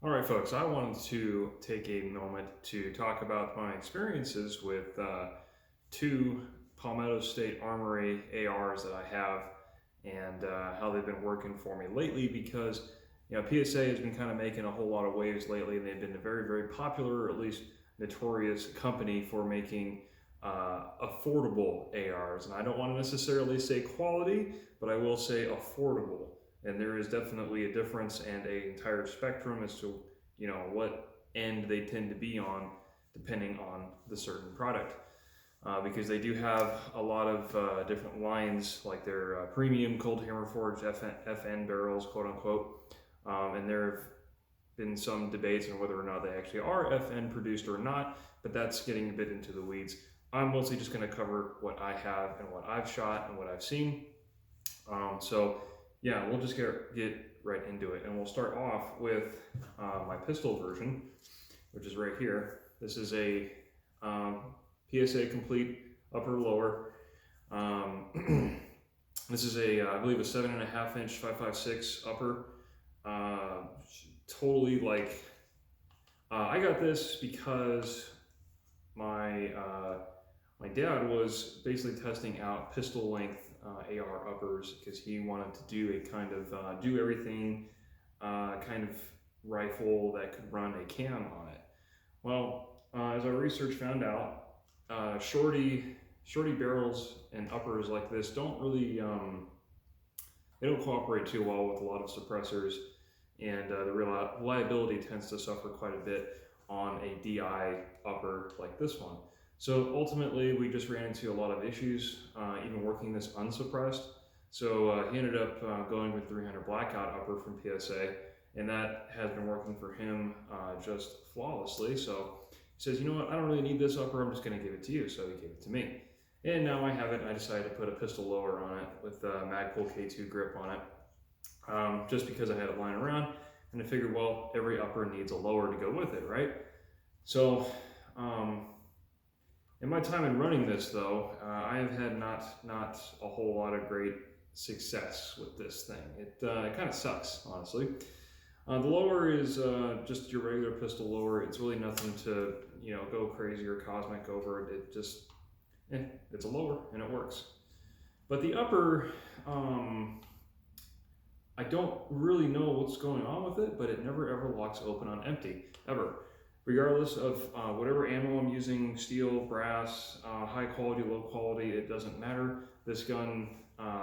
All right, folks, I wanted to take a moment to talk about my experiences with two Palmetto State Armory ARs that I have and how they've been working for me lately because, PSA has been kind of making a whole lot of waves lately, and they've been a very, very popular, or at least notorious company for making affordable ARs. And I don't want to necessarily say quality, but I will say affordable. And there is definitely a difference and an entire spectrum as to what end they tend to be on depending on the certain product. Because they do have a lot of different lines, like their premium cold hammer forged FN barrels, quote unquote. And there have been some debates on whether or not they actually are FN produced or not, but that's getting a bit into the weeds. I'm mostly just going to cover what I have and what I've shot and what I've seen. So yeah, we'll just get right into it, and we'll start off with my pistol version, which is right here. This is a PSA complete upper lower. This is I believe a 7.5 inch 5.56 upper. Totally like, I got this because my dad was basically testing out pistol length AR uppers because he wanted to do a kind of do everything kind of rifle that could run a can on it. Well, as our research found out, shorty barrels and uppers like this don't really they don't cooperate too well with a lot of suppressors, and the reliability tends to suffer quite a bit on a DI upper like this one. So ultimately, we just ran into a lot of issues, even working this unsuppressed. So he ended up going with 300 blackout upper from PSA, and that has been working for him just flawlessly. So he says, you know what, I don't really need this upper, I'm just gonna give it to you. So he gave it to me. And now I have it, I decided to put a pistol lower on it with Magpul K2 grip on it, just because I had it lying around, and I figured, well, every upper needs a lower to go with it, right? So, in my time in running this, though, I have had not a whole lot of great success with this thing. It kind of sucks, honestly. The lower is just your regular pistol lower. It's really nothing to go crazy or cosmic over. It just, it's a lower and it works. But the upper, I don't really know what's going on with it, but it never ever locks open on empty, ever. Regardless of whatever ammo I'm using, steel, brass, high quality, low quality, it doesn't matter. This gun,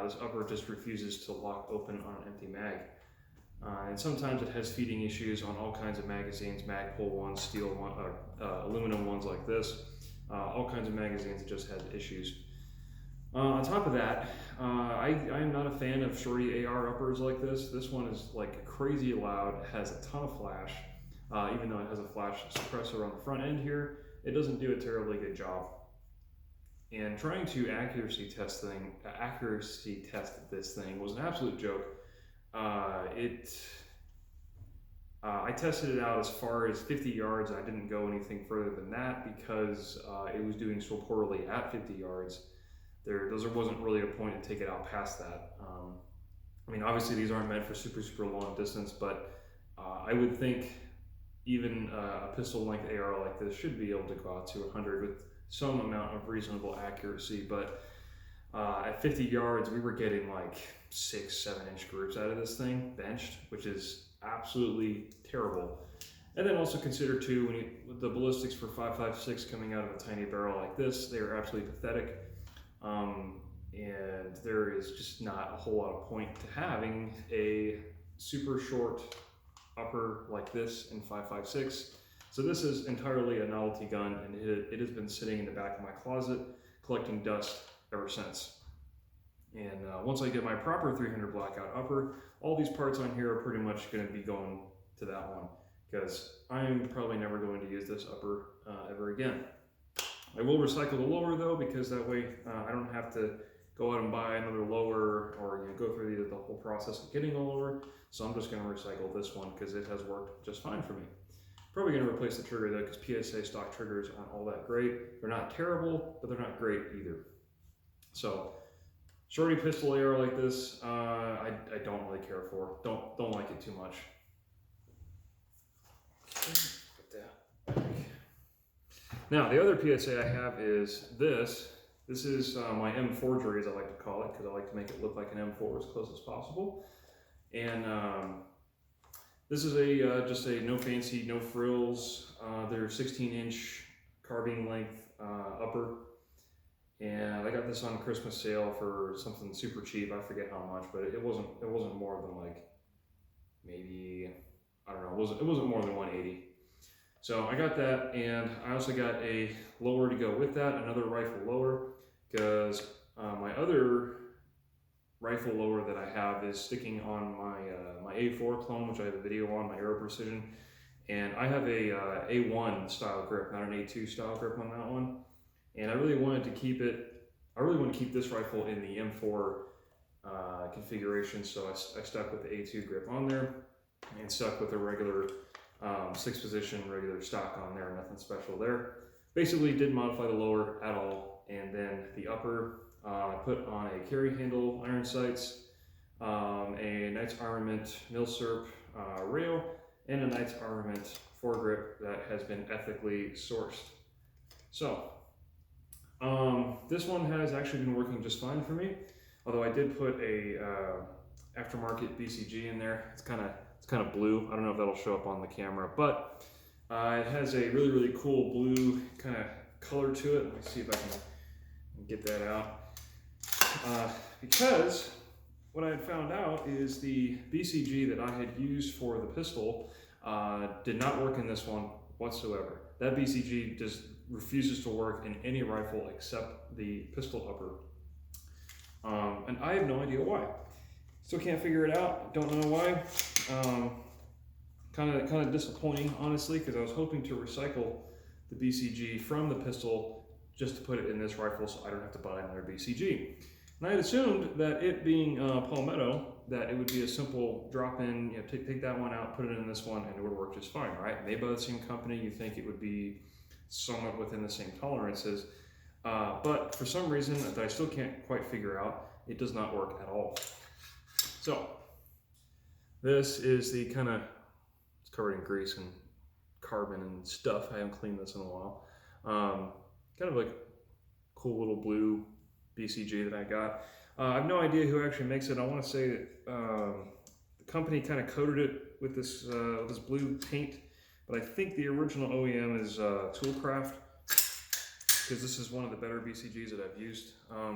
this upper just refuses to lock open on an empty mag. And sometimes it has feeding issues on all kinds of magazines, Magpul ones, steel one, aluminum ones like this. All kinds of magazines, it just has issues. On top of that, I am not a fan of shorty AR uppers like this. This one is like crazy loud, has a ton of flash. Even though it has a flash suppressor on the front end here, it doesn't do a terribly good job. And trying to accuracy test this thing was an absolute joke. I tested it out as far as 50 yards. I didn't go anything further than that because it was doing so poorly at 50 yards. There wasn't really a point to take it out past that. I mean, obviously these aren't meant for super long distance, but I would think even a pistol length AR like this should be able to go out to 100 with some amount of reasonable accuracy. But at 50 yards, we were getting like 6-7 inch groups out of this thing benched, which is absolutely terrible. And then also consider too, with the ballistics for 5.56 coming out of a tiny barrel like this, they are absolutely pathetic. And there is just not a whole lot of point to having a super short upper like this in 5.56. So this is entirely a novelty gun, and it has been sitting in the back of my closet collecting dust ever since. And once I get my proper 300 blackout upper, all these parts on here are pretty much going to be going to that one, because I'm probably never going to use this upper ever again. I will recycle the lower though, because that way I don't have to go out and buy another lower or go through the whole process of getting a lower. So I'm just going to recycle this one because it has worked just fine for me. Probably going to replace the trigger though, because PSA stock triggers aren't all that great. They're not terrible, but they're not great either. So shorty pistol AR like this, I don't really care for. Don't like it too much. Put that back. Now, the other PSA I have is this. This is my M forgery, as I like to call it, because I like to make it look like an M4 as close as possible. And this is a just a no fancy, no frills. They're 16-inch carbine length upper. And I got this on Christmas sale for something super cheap. I forget how much, but it wasn't more than like maybe, I don't know, it wasn't more than 180. So I got that, and I also got a lower to go with that, another rifle lower, because my other rifle lower that I have is sticking on my A4 clone, which I have a video on, my Aero Precision, and I have a A1 style grip, not an A2 style grip on that one, and I really wanted to keep it. I really want to keep this rifle in the M4 configuration, so I stuck with the A2 grip on there, and stuck with a regular 6-position regular stock on there, nothing special there. Basically didn't modify the lower at all, and then the upper put on a carry handle iron sights, a Knights Armament Milsurp rail, and a Knights Armament foregrip that has been ethically sourced. So this one has actually been working just fine for me, although I did put a aftermarket BCG in there. It's kind of blue. I don't know if that'll show up on the camera, but it has a really cool blue kind of color to it. Let me see if I can get that out. Because what I had found out is the BCG that I had used for the pistol did not work in this one whatsoever. That BCG just refuses to work in any rifle except the pistol upper. And I have no idea why. Still can't figure it out. Don't know why. Kind of disappointing, honestly, because I was hoping to recycle the BCG from the pistol just to put it in this rifle so I don't have to buy another BCG. And I had assumed that it being Palmetto, that it would be a simple drop-in, you know, take that one out, put it in this one, and it would work just fine, right? Made by the same company, you think it would be somewhat within the same tolerances. But for some reason that I still can't quite figure out, it does not work at all. So this is the kind of, it's covered in grease and carbon and stuff. I haven't cleaned this in a while. Kind of like cool little blue BCG that I got. I have no idea who actually makes it. I want to say that the company kind of coated it with this blue paint, but I think the original OEM is Toolcraft, because this is one of the better BCGs that I've used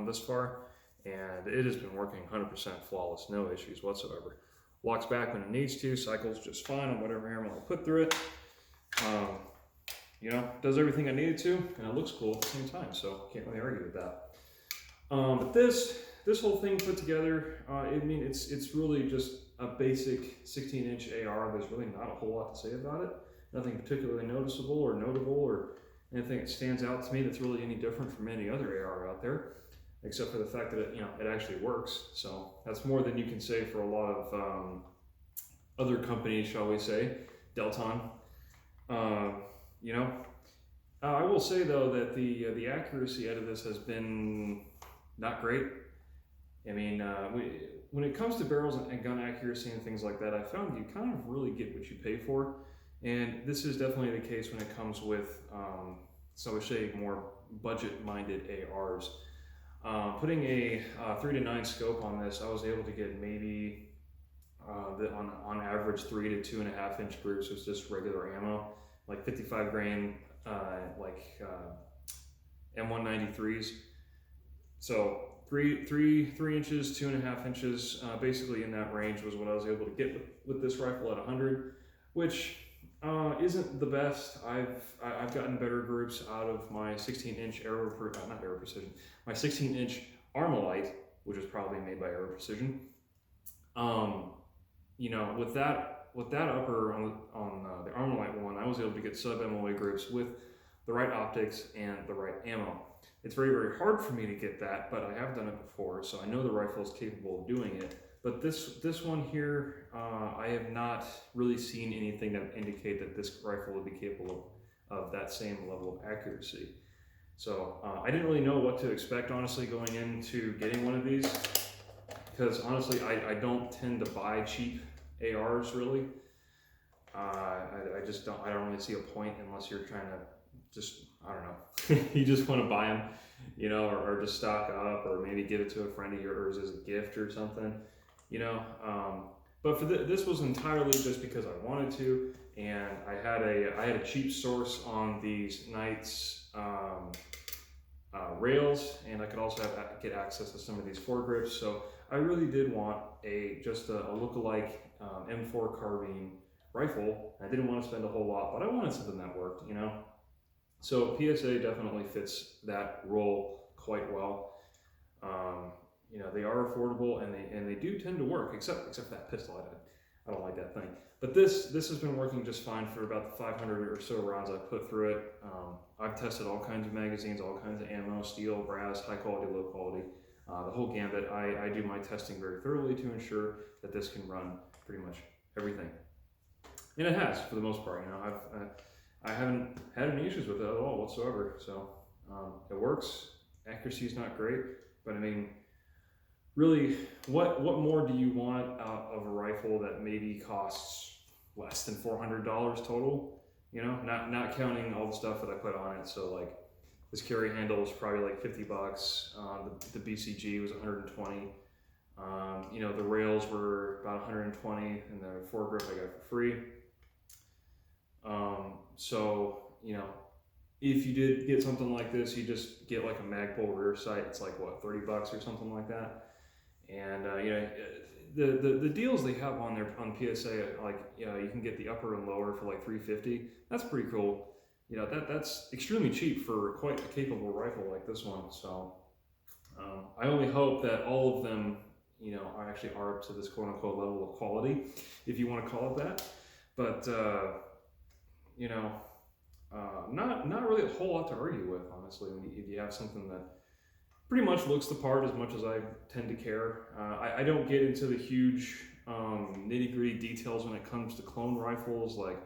this far, and it has been working 100% flawless, no issues whatsoever. Locks back when it needs to, cycles just fine on whatever ammo I put through it. You know, does everything I needed to, and it looks cool at the same time, so can't really argue with that. But this whole thing put together, I mean, it's really just a basic 16-inch AR. There's really not a whole lot to say about it. Nothing particularly noticeable or notable or anything that stands out to me that's really any different from any other AR out there, except for the fact that it actually works. So that's more than you can say for a lot of other companies, shall we say, Delton. I will say though that the accuracy out of this has been not great. I mean, when it comes to barrels and gun accuracy and things like that, I found you kind of really get what you pay for, and this is definitely the case when it comes with, so we say, more budget-minded ARs. Putting a 3 to 9 scope on this, I was able to get maybe on average 3 to 2.5 inch groups with just regular ammo, like 55 grain, M193s. So 3 inches, 2.5 inches, basically in that range was what I was able to get with this rifle at 100, which isn't the best. I've gotten better groups out of my 16-inch my 16-inch Armalite, which is probably made by Aero Precision. With that upper on the Armalite one, I was able to get sub-MOA groups with the right optics and the right ammo. It's very, very hard for me to get that, but I have done it before, so I know the rifle is capable of doing it. But this one here, I have not really seen anything that would indicate that this rifle would be capable of that same level of accuracy. So I didn't really know what to expect, honestly, going into getting one of these, because honestly, I don't tend to buy cheap ARs, really. I just don't. I don't really see a point unless you're trying to just, I don't know. You just want to buy them, you know, or just stock up, or maybe give it to a friend of yours as a gift or something, you know. But for this was entirely just because I wanted to, and I had a cheap source on these Knights rails, and I could also get access to some of these foregrips. So I really did want just a lookalike M4 carbine rifle. I didn't want to spend a whole lot, but I wanted something that worked, you know. So PSA definitely fits that role quite well. You know, they are affordable, and they do tend to work, except that pistol. I don't like that thing. But this has been working just fine for about the 500 or so rounds I've put through it. I've tested all kinds of magazines, all kinds of ammo, steel, brass, high quality, low quality, the whole gambit. I do my testing very thoroughly to ensure that this can run pretty much everything. And it has, for the most part. You know, I haven't had any issues with it at all whatsoever. So it works. Accuracy is not great, but I mean, really, what more do you want out of a rifle that maybe costs less than $400 total? You know, not counting all the stuff that I put on it. So like this carry handle was probably like $50. The BCG was 120. You know, the rails were about 120, and the foregrip I got for free. So, you know, if you did get something like this, you just get like a Magpul rear sight. It's like what, $30 or something like that. And you know, the deals they have on PSA, like, you know, you can get the upper and lower for like $350. That's pretty cool. You know, that's extremely cheap for quite a capable rifle like this one. So I only hope that all of them, you know, actually are up to this quote unquote level of quality, if you want to call it that. But you know, not really a whole lot to argue with, honestly, if you have something that pretty much looks the part as much as I tend to care. I don't get into the huge nitty-gritty details when it comes to clone rifles. Like,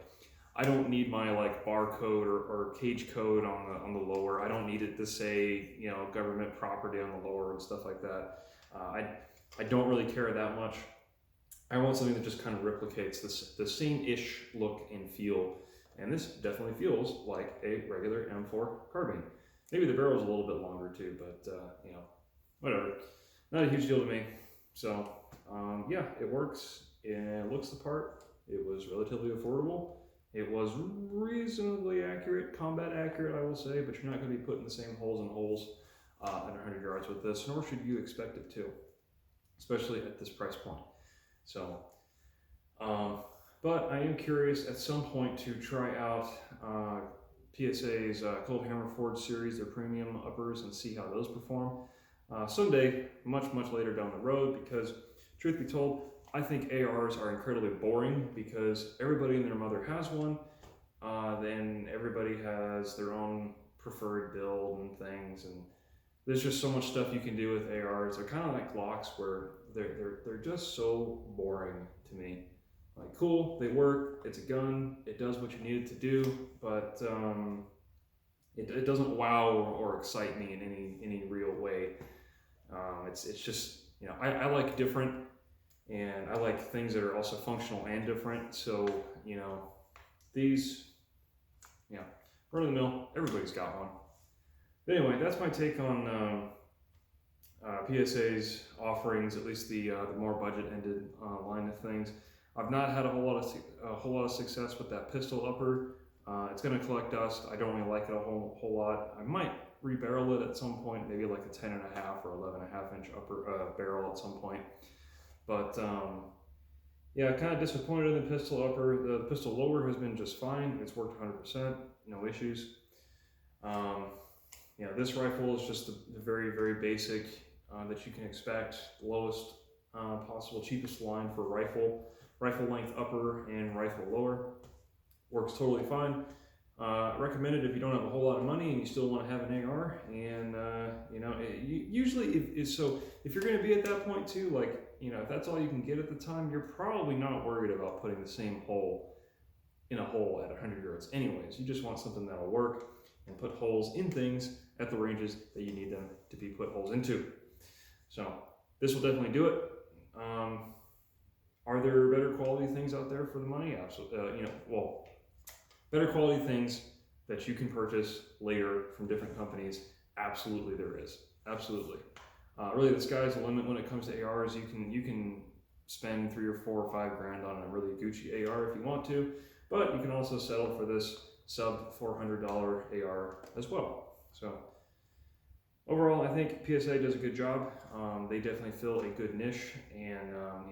I don't need my like barcode or cage code on the lower. I don't need it to say, you know, government property on the lower and stuff like that. I don't really care that much. I want something that just kind of replicates the same-ish look and feel. And this definitely feels like a regular M4 carbine. Maybe the barrel's a little bit longer too, but you know, whatever. Not a huge deal to me. So yeah, it works and looks the part. It was relatively affordable. It was reasonably accurate, combat accurate, I will say, but you're not going to be putting the same holes at 100 yards with this, nor should you expect it to, especially at this price point. So, but I am curious at some point to try out PSA's Cold Hammer Forge series, their premium uppers, and see how those perform someday, much later down the road, because truth be told, I think ARs are incredibly boring because everybody and their mother has one, then everybody has their own preferred build and things, and there's just so much stuff you can do with ARs. They're kind of like Glocks, where they're just so boring to me. Like, cool, they work, it's a gun, it does what you need it to do, but it doesn't wow or excite me in any real way. It's just, you know, I like different, and I like things that are also functional and different. So, you know, these, yeah, run of the mill, everybody's got one. But anyway, that's my take on PSA's offerings, at least the more budget-ended line of things. I've not had a whole lot of success with that pistol upper. It's going to collect dust. I don't really like it a whole lot. I might rebarrel it at some point, maybe like a 10.5 or 11.5 inch upper barrel at some point. But yeah, kind of disappointed in the pistol upper. The pistol lower has been just fine. It's worked 100%, no issues. You know, this rifle is just the very basic that you can expect, lowest possible, cheapest line for rifle length upper and rifle lower. Works totally fine. Recommended if you don't have a whole lot of money and you still want to have an AR. And you know, usually so if you're going to be at that point too, like, you know, if that's all you can get at the time, you're probably not worried about putting the same hole in a hole at 100 yards anyways. You just want something that'll work and put holes in things at the ranges that you need them to be put holes into. So this will definitely do it. Are there better quality things out there for the money? Absolutely. Better quality things that you can purchase later from different companies. Absolutely, there is. Absolutely. Really, the sky's the limit when it comes to ARs. You can spend $3 or $4 or $5 grand on a really Gucci AR if you want to, but you can also settle for this sub $400 AR as well. So overall, I think PSA does a good job. They definitely fill a good niche, and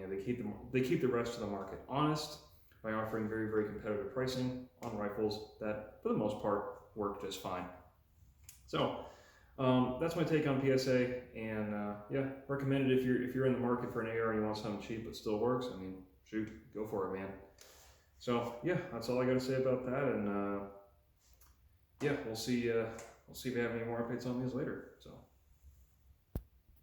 they keep the rest of the market honest by offering very, very competitive pricing on rifles that, for the most part, work just fine. So that's my take on PSA, and recommend it if you're in the market for an AR and you want something cheap but still works. I mean, shoot, go for it, man. So yeah, that's all I got to say about that, and we'll see if we have any more updates on these later.